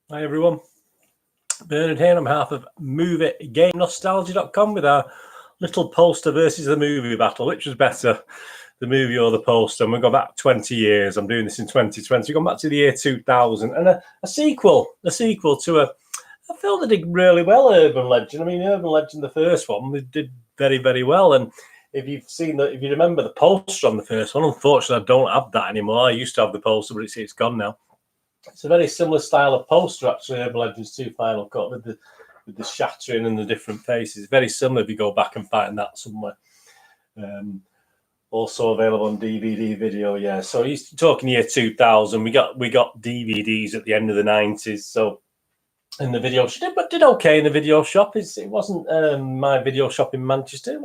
Hi everyone, Bernard here on behalf of MovieGameNostalgia.com with our little poster versus the movie battle. Which was better, the movie or the poster? And we've got back 20 years. I'm doing this in 2020. We've gone back to the year 2000 and a sequel to a film that did really well, Urban Legend. I mean, Urban Legend, the first one, they did very, very well. And if you've seen that, if you remember the poster on the first one, unfortunately, I don't have that anymore. I used to have the poster, but it's gone now. It's a very similar style of poster, actually, Urban Legends 2 Final Cut, with the shattering and the different faces. Very similar if you go back and find that somewhere. Also available on DVD video, yeah. So he's talking year 2000. We got DVDs at the end of the 90s. So in the video shop, did okay in the video shop. It wasn't my video shop in Manchester.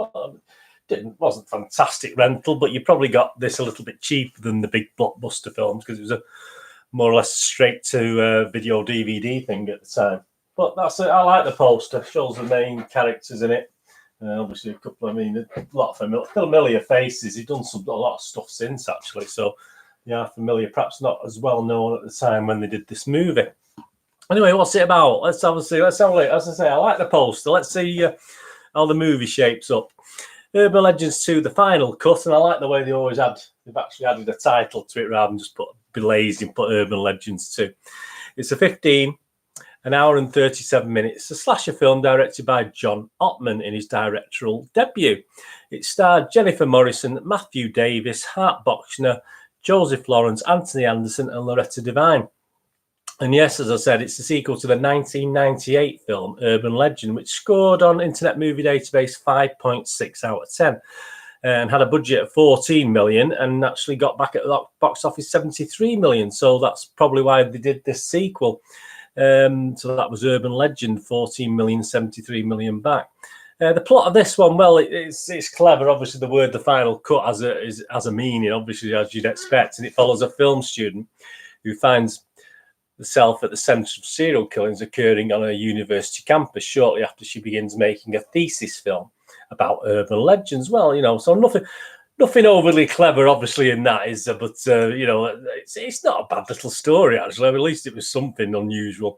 It wasn't fantastic rental, but you probably got this a little bit cheaper than the big blockbuster films because it was a more or less straight to video DVD thing at the time. But that's it. I like the poster. Shows the main characters in it. Obviously, a couple. I mean, a lot of familiar faces. He's done a lot of stuff since, actually. So, yeah, familiar. Perhaps not as well known at the time when they did this movie. Anyway, what's it about? Let's have a look. As I say, I like the poster. Let's see how the movie shapes up. Urban Legends 2, the final cut, and I like the way they've actually added a title to it rather than just be lazy and put Urban Legends 2. It's an hour and 37 minutes, a slasher film directed by John Ottman in his directorial debut. It starred Jennifer Morrison, Matthew Davis, Hart Bochner, Joseph Lawrence, Anthony Anderson, and Loretta Devine. And yes, as I said, it's the sequel to the 1998 film Urban Legend, which scored on Internet Movie Database 5.6 out of 10 and had a budget of 14 million and actually got back at the box office 73 million. So that's probably why they did this sequel. So that was Urban Legend, 14 million, 73 million back. The plot of this one, well, it's clever. Obviously, the word "the final cut" has a meaning, obviously, as you'd expect, and it follows a film student who finds herself at the centre of serial killings occurring on a university campus shortly after she begins making a thesis film about urban legends. Well, you know, so nothing overly clever, obviously, in that, is there? But you know, it's not a bad little story, actually. At least it was something unusual.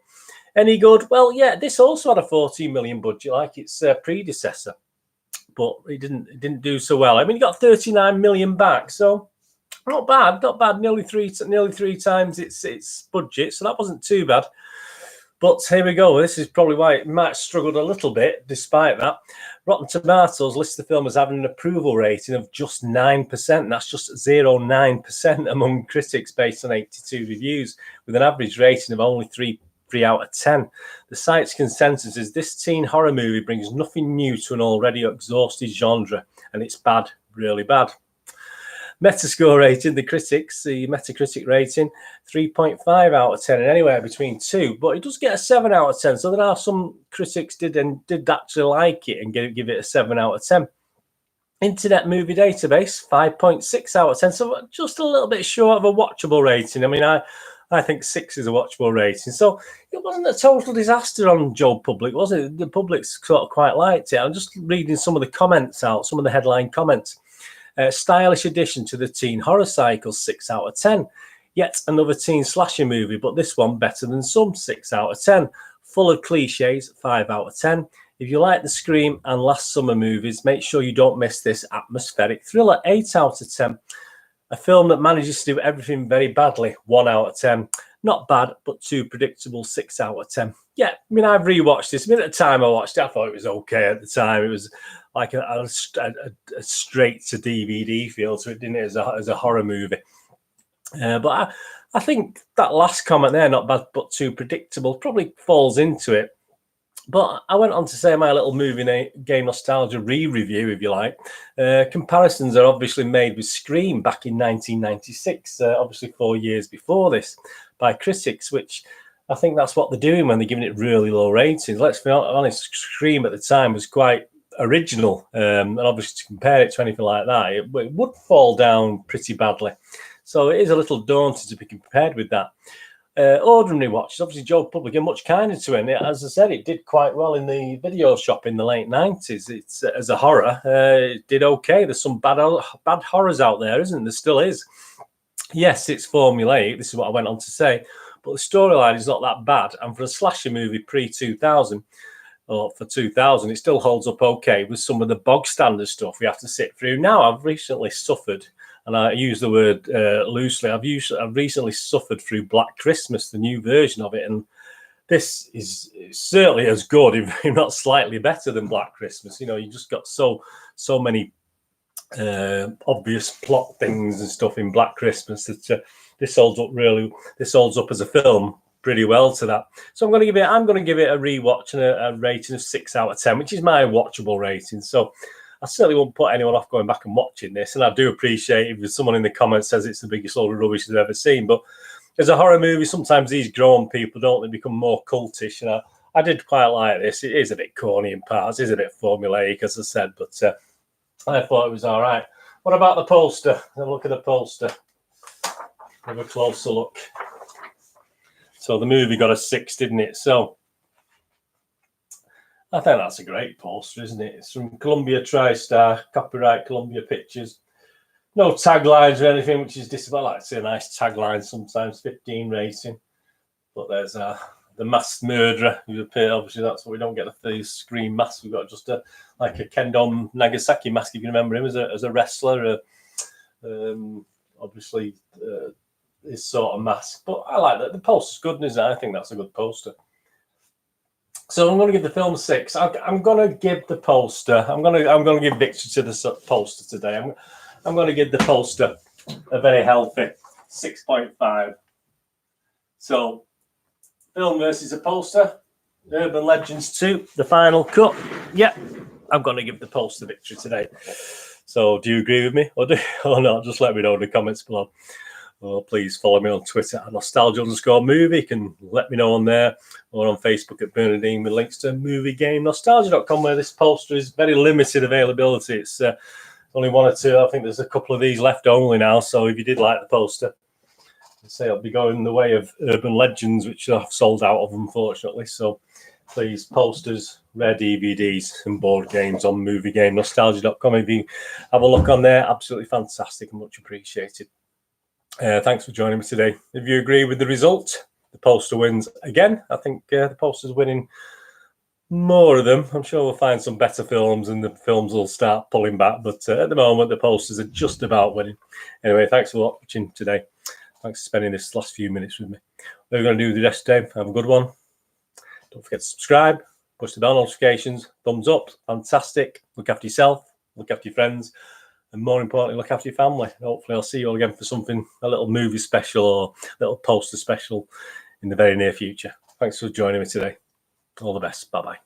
Any good? Well, yeah, this also had a 14 million budget, like its predecessor, but it didn't do so well. I mean, it got 39 million back, so not bad. Nearly three times its budget, so that wasn't too bad. But here we go. This is probably why it might have struggled a little bit, despite that. Rotten Tomatoes lists the film as having an approval rating of just 9%. That's just 0.9% among critics based on 82 reviews, with an average rating of only 3 out of 10. The site's consensus is this teen horror movie brings nothing new to an already exhausted genre, and it's bad, really bad. Metascore rating, the Metacritic rating, 3.5 out of 10, and anywhere between 2. But it does get a 7 out of 10. So there are some critics did actually like it and give it a 7 out of 10. Internet Movie Database, 5.6 out of 10. So just a little bit short of a watchable rating. I mean, I think 6 is a watchable rating. So it wasn't a total disaster on Joe Public, was it? The public sort of quite liked it. I'm just reading some of the comments out, some of the headline comments. Stylish addition to the teen horror cycle, 6 out of 10. Yet another teen slasher movie, but this one better than some, 6 out of 10. Full of cliches, 5 out of 10. If you like the Scream and Last Summer movies, make sure you don't miss this atmospheric thriller, 8 out of 10. A film that manages to do everything very badly, 1 out of 10. Not bad, but too predictable, 6 out of 10. Yeah, I mean, I've rewatched this. I mean, at the time I watched it, I thought it was okay at the time. It was like a straight to DVD feel to it, didn't it, as a horror movie. But I think that last comment there, not bad, but too predictable, probably falls into it. But I went on to say my little movie game nostalgia re-review, if you like. Comparisons are obviously made with Scream back in 1996, obviously 4 years before this, by critics, which I think that's what they're doing when they're giving it really low ratings. Let's be honest, Scream at the time was quite original, and obviously to compare it to anything like that, it would fall down pretty badly. So it is a little daunting to be compared with that. Ordinary watches, obviously Joe Public, much kinder to him. As I said, it did quite well in the video shop in the late 90s. It's as a horror, it did okay. There's some bad horrors out there, isn't there? There still is. Yes, it's formulaic. This is what I went on to say. but the storyline is not that bad. And for a slasher movie pre-2000, or for 2000, it still holds up okay with some of the bog standard stuff we have to sit through. Now, I've recently suffered, and I use the word loosely, I've recently suffered through Black Christmas, the new version of it, and this is certainly as good, if not slightly better than Black Christmas. You know, you just got so many obvious plot things and stuff in Black Christmas that this holds up as a film pretty well to that. So I'm going to give it a rewatch and a rating of 6 out of 10, which is my watchable rating. So I certainly won't put anyone off going back and watching this. And I do appreciate if someone in the comments says it's the biggest load of rubbish they've ever seen. But as a horror movie, sometimes these grown people, don't they, become more cultish. And I did quite like this. It is a bit corny in parts. It is a bit formulaic, as I said. But I thought it was all right. What about the poster? Have a look at the poster. Have a closer look. So the movie got a 6, didn't it? So I think that's a great poster, isn't it? It's from Columbia TriStar, copyright Columbia Pictures. No taglines or anything, which is just, I like to see a nice tagline sometimes, 15 rating. But there's the masked murderer who appeared. Obviously, that's what we don't get the screen mask. We've got just like a Kendo Nagasaki mask, if you remember him, as a wrestler. Obviously, his sort of mask. But I like that. The poster's good, isn't it? I think that's a good poster. So I'm going to give the film 6. I'm going to give the poster. I'm going to give victory to the poster today. I'm going to give the poster a very healthy 6.5. So, film versus a poster. Urban Legends 2, the final cut. Yeah, I'm going to give the poster victory today. So, do you agree with me or not? Just let me know in the comments below. Or please follow me on Twitter at nostalgia_movie. You can let me know on there, or on Facebook at Bernardine with links to moviegamenostalgia.com, where this poster is very limited availability. It's only 1 or 2. I think there's a couple of these left only now. So if you did like the poster, I'd say I'll be going the way of Urban Legends, which I've sold out of, unfortunately. So please, posters, rare DVDs and board games on moviegamenostalgia.com. If you have a look on there, absolutely fantastic and much appreciated. Thanks for joining me today. If you agree with the result, the poster wins again. I think the poster's winning more of them. I'm sure we'll find some better films and the films will start pulling back. But at the moment, the posters are just about winning. Anyway, thanks for watching today. Thanks for spending this last few minutes with me. What we're going to do the rest of the day. Have a good one. Don't forget to subscribe, push the bell notifications, thumbs up. Fantastic. Look after yourself. Look after your friends. And more importantly, look after your family. Hopefully, I'll see you all again for something, a little movie special or a little poster special in the very near future. Thanks for joining me today. All the best. Bye-bye.